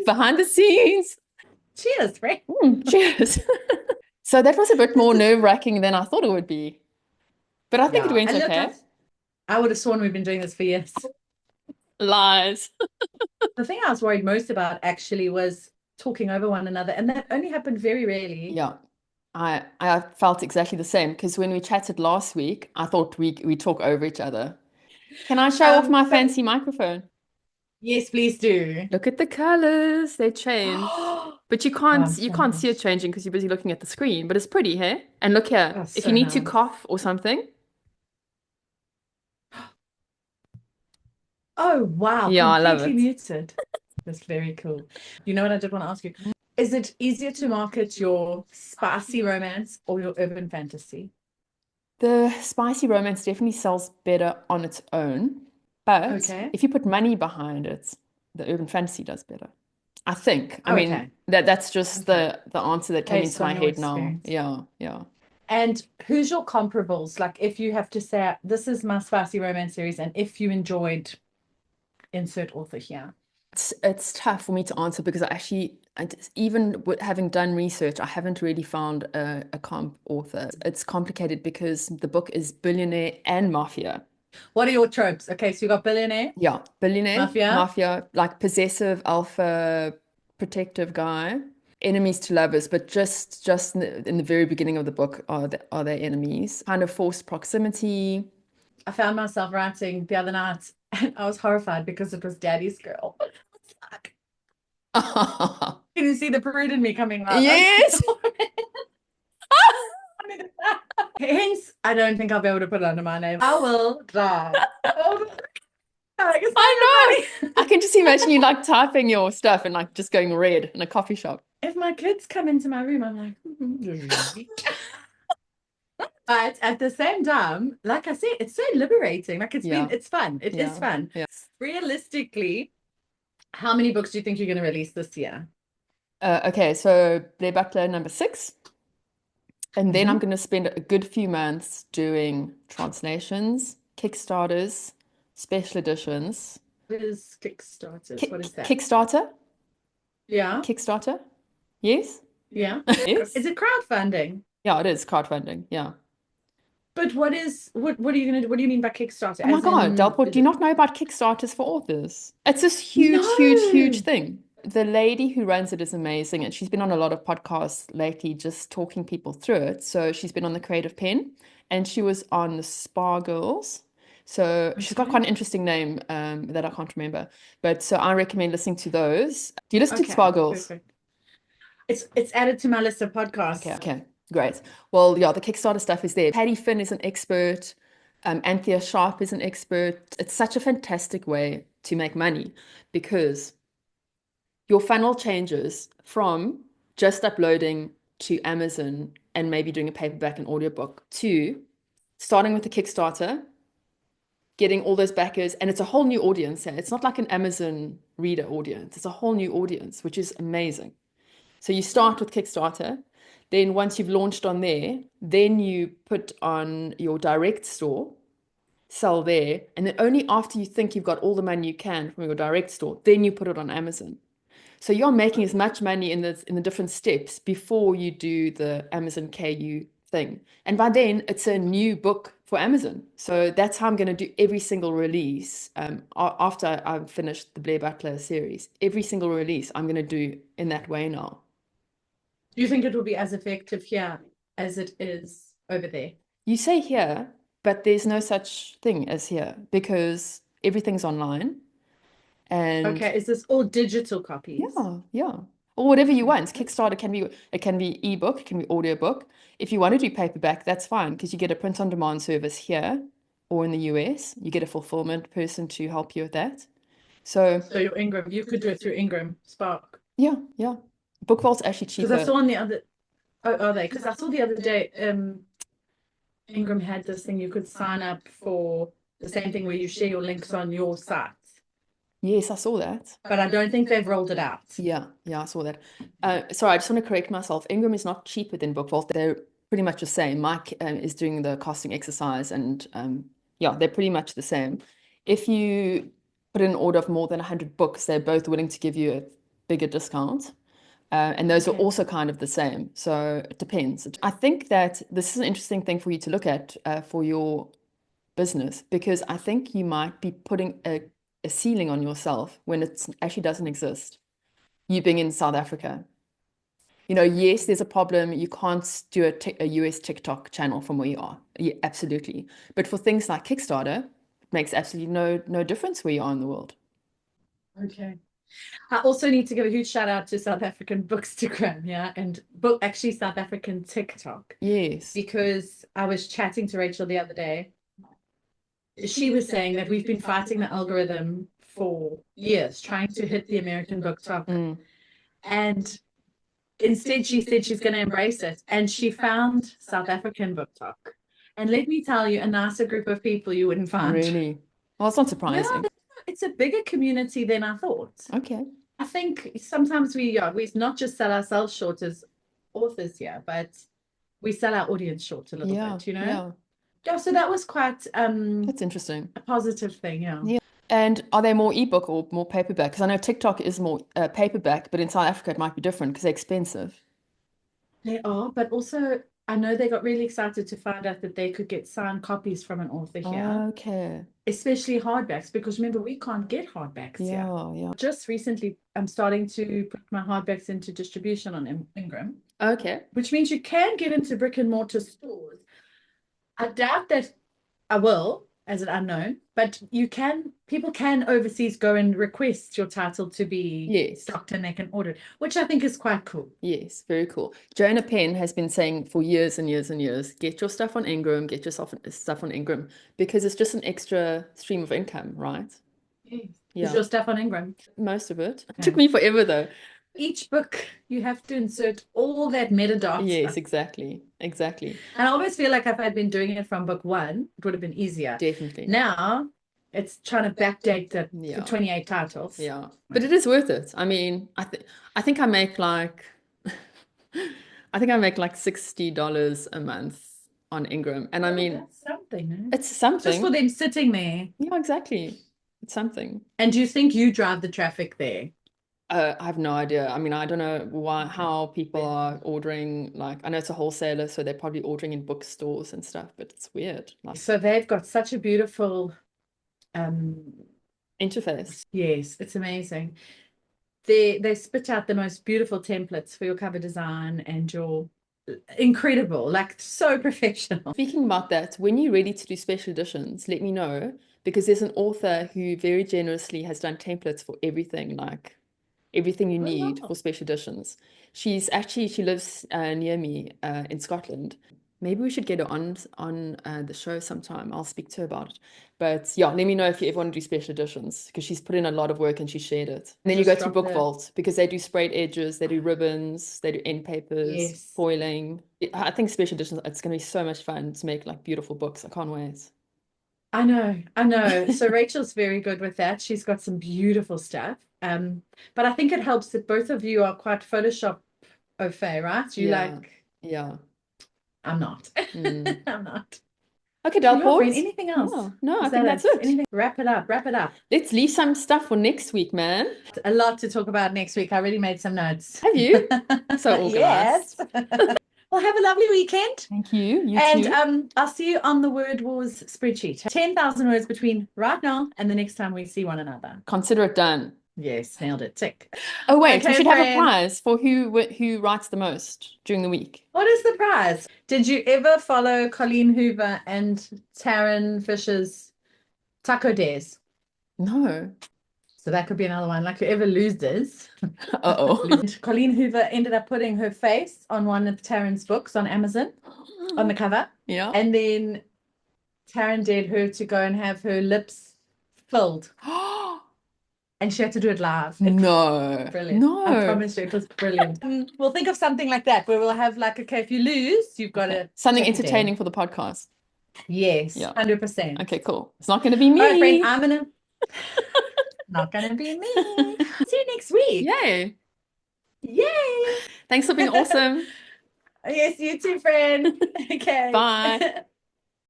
behind the scenes. Cheers, friend. Cheers. So that was a bit This more is nerve-wracking than I thought it would be. But I think it yeah. went And look, okay. I would have sworn we've been doing this for years. Lies. The thing I was worried most about actually was talking over one another, and that only happened very rarely. Yeah. I felt exactly the same because when we chatted last week, I thought we talk over each other. Can I show off my But fancy microphone? yes, please do. Look at the colors. They change. Oh, But I'm you so can't see it nice. changing because you're busy looking at the screen, but it's pretty, hey? And look here, Oh, if you so need to nice. cough or something, Oh, wow, yeah, I love completely it. muted. That's very cool. You know what I did want to ask you? Is it easier to market your spicy romance or your urban fantasy? The spicy romance definitely sells better on its own, but Okay. if you put money behind it, the urban fantasy does better. I think. I mean, Okay. that's just Okay. the answer that came Based into my on your head now. experience. Yeah, yeah. And who's your comparables? Like, if you have to say, this is my spicy romance series, and if you enjoyed insert author here. It's tough for me to answer because even with having done research, I haven't really found a comp author. It's complicated because the book is billionaire and mafia. What are your tropes? Okay, so you got billionaire, Yeah, billionaire, mafia. mafia, like possessive, alpha, protective guy, enemies to lovers, but just in the very beginning of the book are they enemies? Kind of forced proximity. I found myself writing the other night, and I was horrified because it was Daddy's Girl. Can you see the prude in me coming out? I was Yes. like, hence, I don't think I'll be able to put it under my name. I will die. Oh, like, it's not even I know. funny. I can just imagine you like typing your stuff and like just going red in a coffee shop. If my kids come into my room, I'm like, but at the same time, like I said, it's so liberating. Like Yeah, it's fun. It is yeah, fun. yeah. Realistically, how many books do you think you're going to release this year? Okay, so Blair Butler number 6. And then I'm Mm-hmm. going to spend a good few months doing translations, Kickstarters, special editions. What is Kickstarters? What is that? Kickstarter? Yeah, Kickstarter? Yes? yeah. Yes? Is it crowdfunding? Yeah, it is crowdfunding. Yeah. But what are you gonna do? What do you mean by Kickstarter? Oh my As God, in, Delport, is do you it not know about Kickstarters for authors? It's this huge no? thing. The lady who runs it is amazing, and she's been on a lot of podcasts lately just talking people through it. So she's been on the Creative Pen, and she was on the Spa Girls. So she's got Okay. quite an interesting name that I can't remember. But so I recommend listening to those. Do you listen to Spa Okay, Girls? perfect. It's added to my list of Okay, podcasts. okay, great. Well, yeah, the Kickstarter stuff is there. Patty Finn is an expert. Anthea Sharp is an expert. It's such a fantastic way to make money because your funnel changes from just uploading to Amazon and maybe doing a paperback and audiobook to starting with a Kickstarter, getting all those backers, and it's a whole new audience. It's not like an Amazon reader audience. It's a whole new audience, which is amazing. So you start with Kickstarter. Then once you've launched on there, then you put on your direct store, sell there, and then only after you think you've got all the money you can from your direct store, then you put it on Amazon. So you're making as much money in the different steps before you do the Amazon KU thing. And by then it's a new book for Amazon. So that's how I'm going to do every single release. After I've finished the Blair Butler series, every single release I'm going to do in that way now. Do you think it will be as effective here as it is over there? You say here, but there's no such thing as here because everything's online and Okay, is this all digital copies? yeah, yeah. Or whatever you want. Okay. Kickstarter can be ebook, it can be audiobook. If you want to do paperback, that's fine because you get a print on demand service here or in the US. You get a fulfillment person to help you with that. So So your Ingram, you could do it through Ingram Spark. yeah, yeah. BookVault's actually Because I cheaper. saw on the other, oh, are they? Because I saw the other day, Ingram had this thing you could sign up for the same thing where you share your links on your site. Yes, I saw that. But I don't think they've rolled it out. Yeah, yeah, I saw that. Sorry, I just want to correct myself. Ingram is not cheaper than BookVault. They're pretty much the same. Mike is doing the costing exercise, and yeah, they're pretty much the same. If you put in an order of more than 100 books, they're both willing to give you bigger discount. And those are Okay. also kind of the same. So it depends. I think that this is an interesting thing for you to look at for your business, because I think you might be putting a ceiling on yourself when it actually doesn't exist. You being in South Africa. Yes, there's a problem. You can't do a US TikTok channel from where you are. Yeah, absolutely. But for things like Kickstarter, it makes absolutely no difference where you are in the world. Okay. I also need to give a huge shout out to South African Bookstagram, yeah, and actually South African TikTok, Yes. because I was chatting to Rachel the other day. She was saying that we've been fighting the algorithm for years, trying to hit the American BookTok. And instead, she said she's going to embrace it. And she found South African BookTok. And let me tell you, a nicer group of people you wouldn't find. Really? Well, it's not surprising. Yeah, it's a bigger community than I thought. Okay. I think sometimes we not just sell ourselves short as authors here, but we sell our audience short a little bit, Yeah. Yeah, so that was quite That's interesting. a positive thing, yeah. Yeah. And are they more ebook or more paperback? Because I know TikTok is more paperback, but in South Africa it might be different because they're expensive. They are, but also I know they got really excited to find out that they could get signed copies from an author here, Okay. especially hardbacks, because remember, we can't get hardbacks here. Yeah. Just recently, I'm starting to put my hardbacks into distribution on Ingram, Okay. which means you can get into brick and mortar stores. I doubt that I will, as an unknown, but people can overseas go and request your title to be stocked and they can order it, which I think is quite cool. Yes, very cool. Joanna Penn has been saying for years and years and years, get your stuff on Ingram, get your stuff on Ingram, because it's just an extra stream of income, right? Yes. Yeah. Is your stuff on Ingram? Most of it. It took me forever though. Each book you have to insert all that metadata. Yes, exactly. And I always feel like if I'd been doing it from book one, it would have been easier. Definitely. Now it's trying to backdate the 28 titles. Yeah. But it is worth it. I mean, I think I make like $60 a month on Ingram. And I mean, that's something. It's something. Just for them sitting there. Yeah, exactly. It's something. And do you think you drive the traffic there? I have no idea. I mean, I don't know how people are ordering. Like, I know it's a wholesaler, so they're probably ordering in bookstores and stuff, but it's weird. Like, so they've got such a beautiful interface. Yes, it's amazing. They spit out the most beautiful templates for your cover design and your incredible, like so professional. Speaking about that, when you're ready to do special editions, let me know, because there's an author who very generously has done templates for everything, like everything you need for special editions. She lives near me in Scotland. Maybe we should get her on the show sometime. I'll speak to her about it. But yeah, let me know if you ever want to do special editions, because she's put in a lot of work and she shared it. And then you go to Book Vault, because they do sprayed edges, they do ribbons, they do end papers, foiling. I think special editions, it's going to be so much fun to make like beautiful books. I can't wait. I know. So Rachel's very good with that. She's got some beautiful stuff. But I think it helps that both of you are quite Photoshop au fait, right? Yeah. I'm not. I'm not. Okay, Delport. Anything else? No, I think that's it. Wrap it up. Let's leave some stuff for next week, man. A lot to talk about next week. I already made some notes. Have you? So organized. Yes. Well, have a lovely weekend. Thank you. You and too. I'll see you on the Word Wars spreadsheet. 10,000 words between right now and the next time we see one another. Consider it done. Yes, nailed it. Tick. Oh wait, we should have a prize for who writes the most during the week. What is the prize? Did you ever follow Colleen Hoover and Taryn Fisher's Taco Days? No. So that could be another one. Like whoever loses. Uh-oh. Colleen Hoover ended up putting her face on one of Taryn's books on Amazon on the cover. Yeah. And then Taryn dared her to go and have her lips filled. And she had to do it live. No. Brilliant. No. I promise you, it was brilliant. We'll think of something like that where we'll have like, okay, if you lose, you've got to... Something entertaining for the podcast. Yes, 100%. Okay, cool. It's not going to be me. All right, friend, I'm going to... Not going to be me. See you next week. Yay. Yay. Thanks for being awesome. Yes, you too, friend. Okay. Bye.